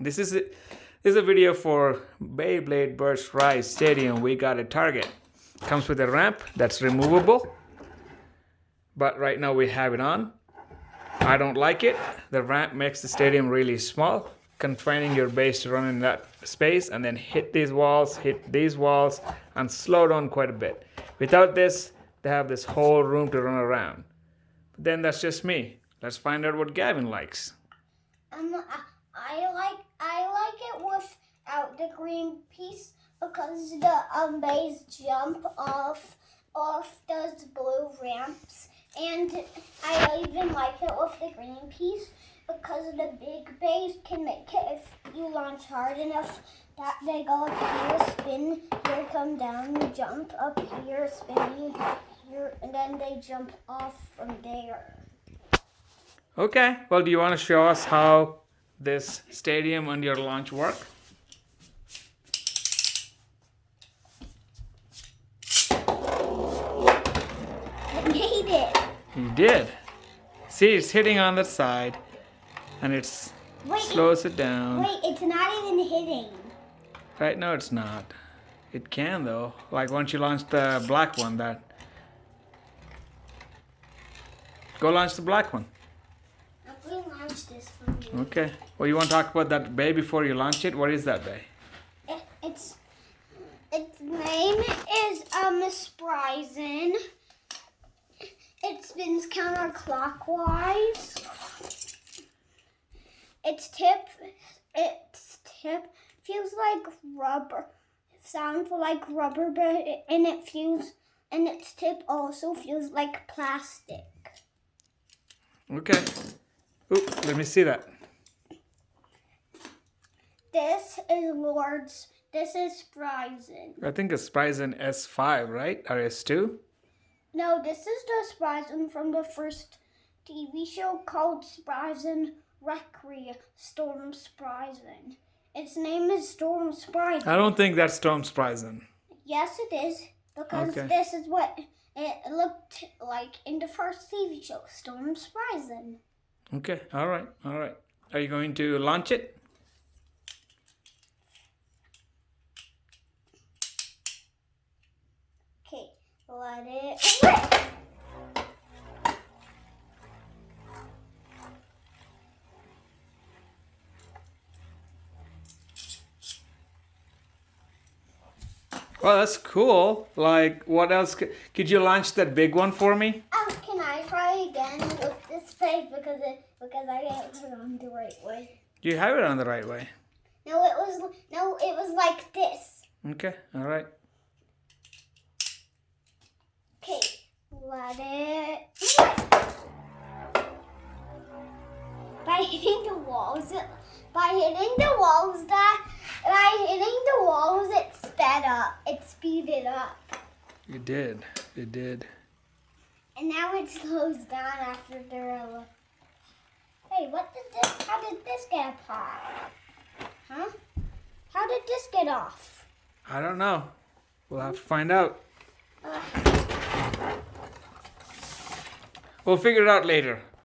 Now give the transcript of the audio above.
This is a video for Beyblade Burst Rise Stadium. We got a target. Comes with a ramp that's removable, but right now we have it on. I don't like it. The ramp makes the stadium really small, confining your base to run in that space and then hit these walls, and slow down quite a bit. Without this, they have this whole room to run around. But then that's just me. Let's find out what Gavin likes. I like it without the green piece because the beys jump off those blue ramps, and I even like it with the green piece because the big beys can make it if you launch hard enough that they go up here, spin, here, come down, jump up here, spin here, and then they jump off from there. Okay, well, do you want to show us how this stadium and your launch work? I made it. You did. See, it's hitting on the side, and it slows it down. Wait, it's not even hitting. Right now it's not. It can though. Like once you launch the black one, Go launch the black one. I'm going to launch this one. Okay. Well, you want to talk about that bay before you launch it? What is that bay? Its name is Spryzen. It spins counterclockwise. Its tip feels like rubber. Sounds like rubber, and its tip also feels like plastic. Okay. Ooh, let me see that. This is Spryzen. I think it's Spryzen S5, right? Or S2? No, this is the Spryzen from the first TV show called Spryzen Recre Storm Spryzen. Its name is Storm Spryzen. I don't think that's Storm Spryzen. Yes, it is, because Okay. this is what it looked like in the first TV show, Storm Spryzen. Okay, all right. Are you going to launch it? Okay, let it rip. Well, that's cool. Like, what else? Could you launch that big one for me? Can I try again with this face because I didn't put it on the right way? You have it on the right way. No, it was like this. Okay, all right. Okay, let it. By hitting the walls, it sped up. It speeded up. It did. And now it slows down after the. Hey, how did this get apart? Huh? How did this get off? I don't know. We'll have to find out. We'll figure it out later.